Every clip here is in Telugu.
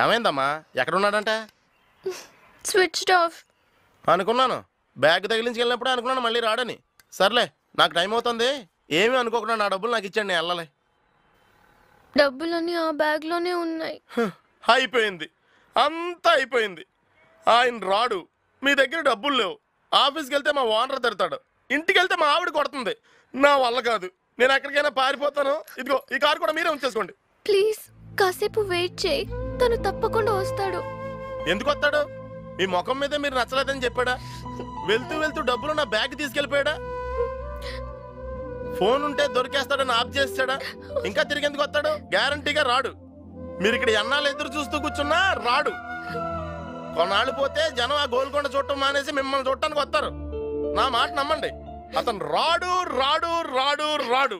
ఏమైందమ్మా? ఎక్కడున్నాడంట? స్విచ్డ్ ఆఫ్ అనుకున్నాను. బ్యాగ్ తగిలించి వెళ్ళినప్పుడు అనుకున్నాను మళ్ళీ రాడని. సర్లే, నాకు టైం అవుతుంది. ఏమీ అనుకోకుండా నా డబ్బులు నాకు ఇచ్చాడు, నేను వెళ్ళాలి. డబ్బులన్నీ ఆ బ్యాగ్లోనే ఉన్నాయి. అయిపోయింది, అంతా అయిపోయింది. ఆయన రాడు, మీ దగ్గర డబ్బులు లేవు. ఆఫీస్కి వెళ్తే మా ఓనర్ తిడతాడు, ఇంటికి వెళ్తే మా ఆవిడ కొడుతుంది. నా వల్ల కాదు, నేను ఎక్కడికైనా పారిపోతాను. ఇదిగో ఈ కారు కూడా మీరే ఉంచేసుకోండి. ప్లీజ్ కాసేపు వెయిట్ చేయి, తను తప్పకుండా వస్తాడు. ఎందుకు వస్తాడు? మీ ముఖం మీదే మీరు నచ్చలేదని చెప్పాడా? వెళ్తూ వెళ్తూ డబ్బులు నా బ్యాగ్ తీసుకెళ్ళిపోయాడా? ఫోన్ ఉంటే దొరికేస్తాడని ఆఫ్ చేస్తాడా? ఇంకా తిరిగి ఎందుకు వస్తాడు? గ్యారంటీగా రాడు. మీరు ఇక్కడ ఎన్నాళ్ళు ఎదురు చూస్తూ కూర్చున్నా రాడు. కొన్నాళ్ళు పోతే జనం ఆ గోల్కొండ చూడటం మానేసి మిమ్మల్ని చూడటానికి వస్తారు. నా మాట నమ్మండి, అతను రాడు రాడు రాడు రాడు.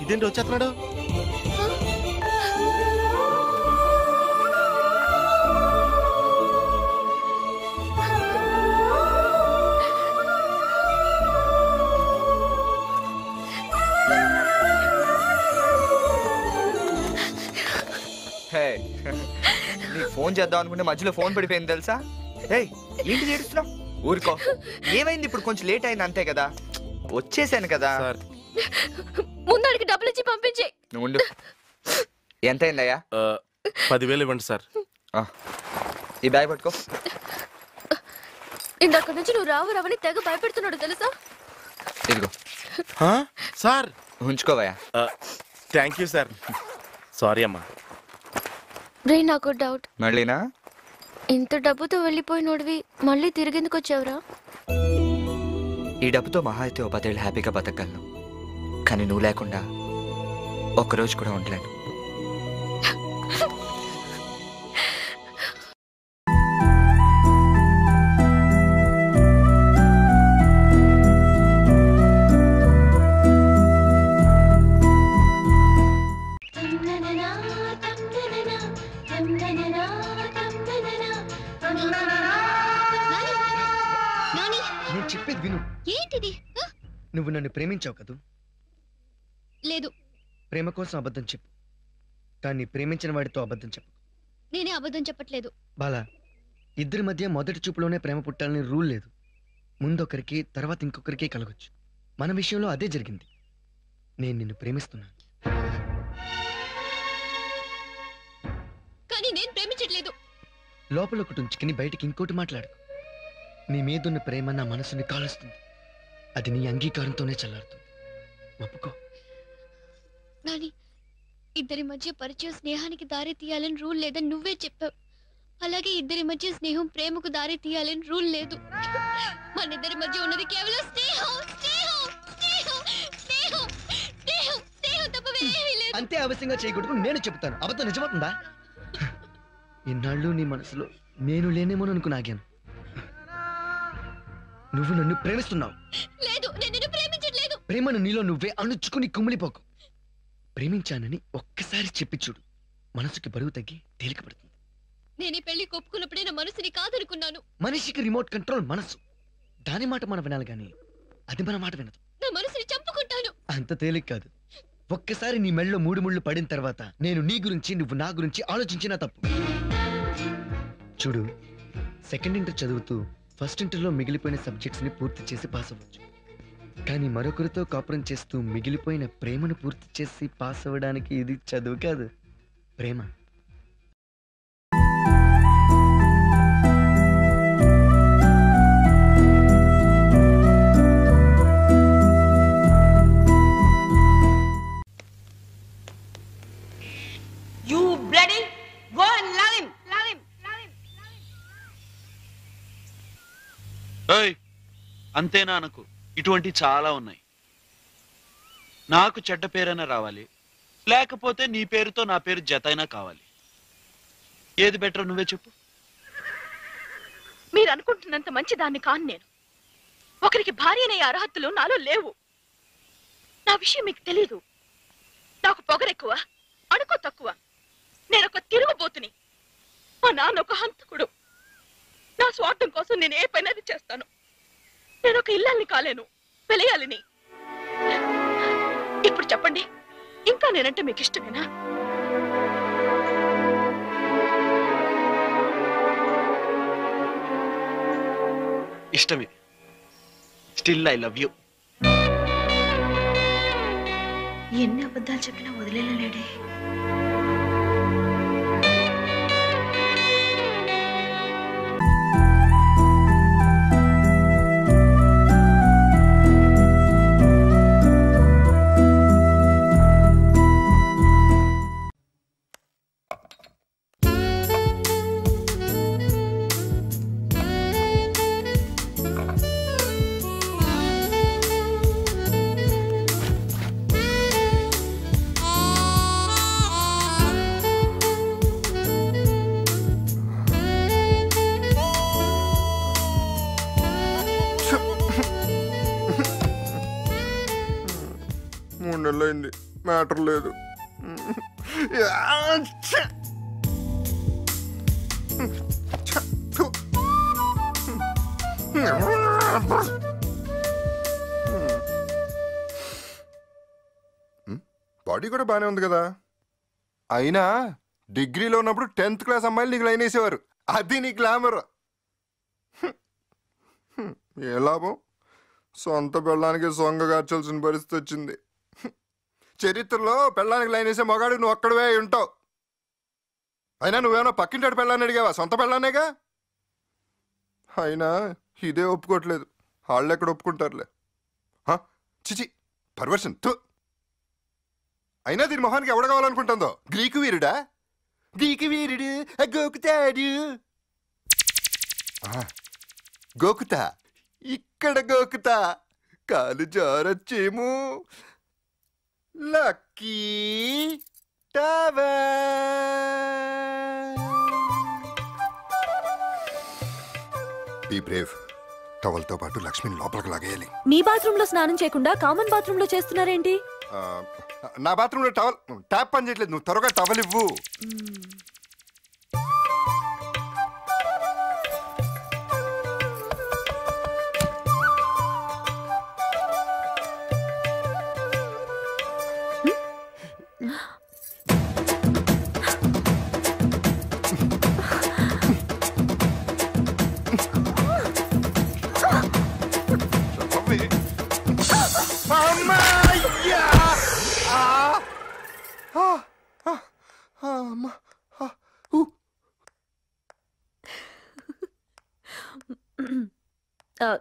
ఇదేంటి వచ్చేస్తున్నాడు? నీకు ఫోన్ చేద్దాం అనుకుంటే మధ్యలో ఫోన్ పడిపోయింది తెలుసా? ఏంటి చేస్తున్నావు? ఊరుకో. ఏమైంది? ఇప్పుడు కొంచెం లేట్ అయింది అంతే కదా. వచ్చేసాను కదా. ముందడికి డబ్బులు ఇచ్చి పంపించే. నువ్వు ఉండు. ఎంత అయిందయ్యా? 10,000 ఇవ్వండి సార్. ఈ బ్యాగ్ పట్టుకో. ఇందాక నుంచి నువ్వు రావు రావని తెగ భయపెడుతున్నాడు తెలుసా? ఇదిగో సార్. ఉంచుకోవయ్యా. Thank you sir. సారీ అమ్మా. రే, నాకు డౌట్. మళ్ళీనా? ఇంత డబ్బుతో వెళ్ళిపోయినోడివి మళ్ళీ తిరిగేందుకు వచ్చావురా? ఈ డబ్బుతో మహా అయితే 10 ఏళ్ళు హ్యాపీగా బతకగలను, కానీ నువ్వు లేకుండా ఒక్కరోజు కూడా ఉండలేను. నేను చెప్పేది విను. ఏంటిది? నువ్వు నన్ను ప్రేమించావు కదూ? లేదు. ప్రేమ కోసం అబద్ధం చెప్పు, కానీ ప్రేమించిన వాడితో అబద్ధం చెప్పు. నేనే అబద్ధం చెప్పట్లేదు బాలా. ఇద్దరి మధ్య మొదటి చూపులోనే ప్రేమ పుట్టాలని రూల్ లేదు. ముందొకరికి తర్వాత ఇంకొకరికి కలగొచ్చు. మన విషయంలో అదే జరిగింది. నేను నిన్ను ప్రేమిస్తున్నాను. కానీ నేను ప్రేమించట్లేదు. లోపల ఒకటి ఉంచుకుని బయటికి ఇంకోటి మాట్లాడుకో. నీ మీదున్న ప్రేమ నా మనసుని కాలుస్తుంది. అది నీ అంగీకారంతోనే చల్లారుతుంది. ఒప్పుకో. నాని, ఇద్దరి మధ్య పరిచయం స్నేహానికి దారి తీయాలని రూల్ లేదని నువ్వే చెప్పావు. అలాగే ఇద్దరి మధ్య స్నేహం ప్రేమకు దారి తీయాలని రూల్ లేదు. మన ఇద్దరి మధ్య ఉన్నది కేవలం స్నేహం. స్నేహం స్నేహం స్నేహం స్నేహం స్నేహం తప్ప వేరేమీ లేదు. అంతే ఆవశ్యంగా చేయకూడదు నేను చెప్తాను. అబద్ధం నిజమవుతుందా? ఇన్నాళ్ళు నీ మనసులో నేను లేనేమో అనుకున్నాగాను. నువ్వు నన్ను ప్రేమిస్తున్నావు. లేదు, నేను నిన్ను ప్రేమించట్లేదు. ప్రేమను నీలో నువ్వే అణుచుకుని కుమిలిపోకు. ప్రేమించానని ఒక్కసారి చెప్పి చూడు, మనసుకి బరువు తగ్గి తేలిక పడుతుంది. నేను ఈ పెళ్లి కొప్పుకున్నప్పుడే నా మనసుని కాదనుకున్నాను. మనిషికి రిమోట్ కంట్రోల్ మనసు. దాని మాట మనం వినాలి గాని అది మన మాట వినదు. నా మనసుని చంపుకుంటాను. అంత తేలిక కాదు. ఒక్కసారి నీ మెళ్ళలో 3 ముళ్ళు పడిన తర్వాత నేను నీ గురించి నువ్వు నా గురించి ఆలోచించినా తప్పు. చూడు, సెకండ్ ఇంటర్ చదువుతూ ఫస్ట్ ఇంటర్లో మిగిలిపోయిన సబ్జెక్ట్స్ ని పూర్తి చేసి పాస్ అవ్వచ్చు. కానీ మరొకరితో కాపురం చేస్తూ మిగిలిపోయిన ప్రేమను పూర్తి చేసి పాస్ అవ్వడానికి ఇది చదువు కాదు, ప్రేమ. You bloody go and love him. Love him. Love him. ఏయ్, అంతేనా అనకు. ఇటువంటి చాలా ఉన్నాయి. నాకు చెడ్డ పేరైనా రావాలి, లేకపోతే నీ పేరుతో నా పేరు జతైనా కావాలి. ఏది బెటర్ నువ్వే చెప్పు. మీరు అనుకుంటున్నంత మంచిదాన్ని కాను నేను. ఒకరికి భార్య అనే అర్హతలు నాలో లేవు. నా విషయం మీకు తెలీదు. నాకు పొగరెక్కువ, అణుకు తక్కువ. నేనొక తిరుగుబోతుని, మా నాన్న ఒక హంతకుడు. నా స్వార్థం కోసం నేను ఏ పని అది చేస్తాను. నేను ఒక ఇల్లాల్ని కాలేను, వెలయాలిని. ఇప్పుడు చెప్పండి, ఇంకా నేనంటే మీకు ఇష్టమేనా? ఇష్టమే. Still I love you. ఎన్ని అబద్ధాలు చెప్పినా వదిలేలేడే. నెలలైంది, మ్యాటర్ లేదు. బాడీ కూడా బానే ఉంది కదా. అయినా డిగ్రీలో ఉన్నప్పుడు 10th క్లాస్ అమ్మాయిలు నీకు లైన్ వేసేవారు. అది నీ గ్లామర్. ఏ లాభం, సొంత పెళ్ళానికి సొంగగార్చాల్సిన పరిస్థితి వచ్చింది. చరిత్రలో పెళ్ళానికి లైన్ వేసే మగాడు నువ్వు అక్కడవే ఉంటావు. అయినా నువ్వేమన్నా పక్కింటాడు పెళ్ళాన్ని అడిగావా? సొంత పెళ్ళానేగా. అయినా ఇదే ఒప్పుకోవట్లేదు, వాళ్ళు ఎక్కడ ఒప్పుకుంటారులే. చిచి పర్వర్షన్. అయినా దీని మొహానికి ఎవడ కావాలనుకుంటుందో? గ్రీకు వీరుడా? గ్రీకు వీరుడు గోకుతాడు. గోకుతా, ఇక్కడ గోకుతా, కాలు జారొచ్చేమో. Lucky tower. Be brave. టవల్తో పాటు లక్ష్మిని లోపలికి లాగేయాలి. మీ బాత్రూమ్ లో స్నానం చేయకుండా కామన్ బాత్రూమ్ లో చేస్తున్నారేంటి? నా బాత్రూమ్ లో టవల్ ట్యాప్ పని చేయట్లేదు. నువ్వు త్వరగా టవల్ ఇవ్వు.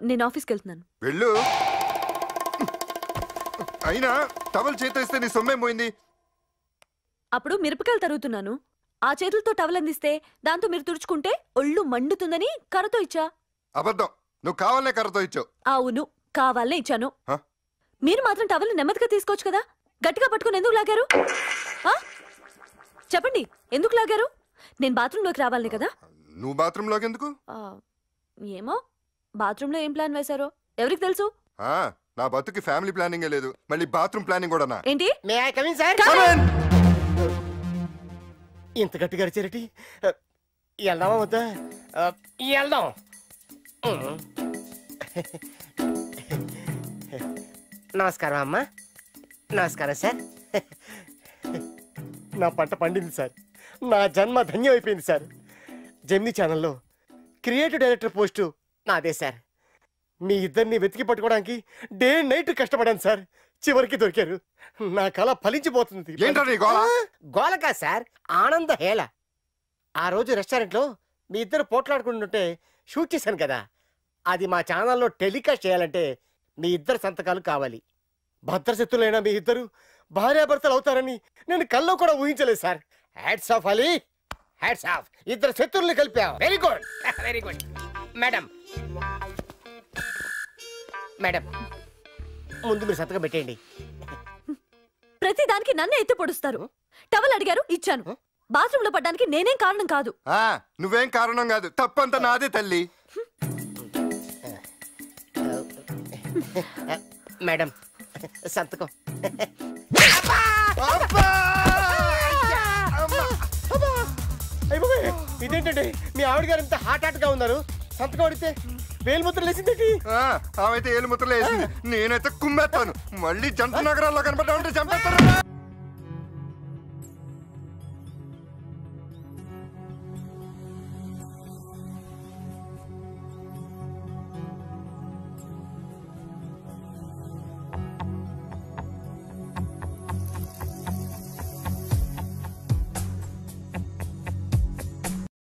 నేను ఆఫీస్కి వెళ్తున్నాను. వెళ్ళు. అయినా టవల్ చేతిస్తే నీ సొమ్మేం పోయింది? అప్పుడు మిరపకాయలు తరుగుతున్నాను. ఆ చేతులతో టవల్ అందిస్తే దాంతో మీరు తుడుచుకుంటే ఒళ్ళు మండుతుందని కర్రతో ఇచ్చా. అబద్ధం. నువ్వు కావాలనే కర్రతో ఇచ్చావు. అవును, కావాలనే ఇచ్చాను. మీరు మాత్రం టవల్ నెమ్మదిగా తీసుకోవచ్చు కదా. గట్టిగా పట్టుకుని ఎందుకు లాగారు? చెప్పండి, ఎందుకు లాగారు? నేను బాత్రూంలోకి రావాలని కదా. నువ్వు బాత్రూంలోకి ఎందుకు? ఏమో, బాత్రూంలో ఏం ప్లాన్ వేశారో ఎవరికి తెలుసు. నా బతుకి ఫ్యామిలీ ప్లానింగ్ లేదు, మళ్ళీ బాత్రూమ్ ప్లానింగ్ కూడా. ఏంటి? May I come in sir? ఇంత గట్టిగా అరిచారటి. వెళ్దామా వద్దా? వెళ్దాం. నమస్కారం అమ్మా. నమస్కారం సార్. నా పంట పండింది సార్. నా జన్మ ధన్యం అయిపోయింది సార్. జెమినీ ఛానల్లో క్రియేటివ్ డైరెక్టర్ పోస్టు నాదే సార్. మీ ఇద్దరిని వెతికి పట్టుకోవడానికి డే నైట్ కష్టపడాను సార్. చివరికి దొరికారు. నా కళ ఫలించిపోతుంది. గోలకా సార్, ఆనంద హేళ. ఆ రోజు రెస్టారెంట్లో మీ ఇద్దరు పోట్లాడుకుంటుంటే షూట్ చేశాను కదా. అది మా ఛానల్లో టెలికాస్ట్ చేయాలంటే మీ ఇద్దరు సంతకాలు కావాలి. భద్రశత్రులైన మీ ఇద్దరు భార్యాభర్తలు అవుతారని నేను కల్లో కూడా ఊహించలేదు sir. Hats off Ali, hats off. ఇద్దరు శత్రుల్ని కలిపావు. Very good, very good. Madam, madam, ముందు మీరు సంతకం పెట్టేయండి. ప్రతి దానికి నన్నే ఎత్తి పొడుస్తారు. టవల్ అడిగారు, ఇచ్చాను. బాత్రూమ్ లో పడ్డానికి నేనేం కారణం కాదు. నువ్వేం కారణం కాదు, తప్పంతా నాదే తల్లి. మేడం, సంతకం. ఇదేంటండి, మీ ఆవిడ గారు ఇంత హాట్ గా ఉన్నారు? సంతకం అడిగితే వేలు ముద్రలు వేసిందేంటి? ఆమె అయితే ఏలు ముద్రలు వేసింది, నేనైతే కుమ్మేస్తాను. మళ్ళీ జంట నగరాల్లో కనపడ్డా ఉంటే చంపేస్తాను.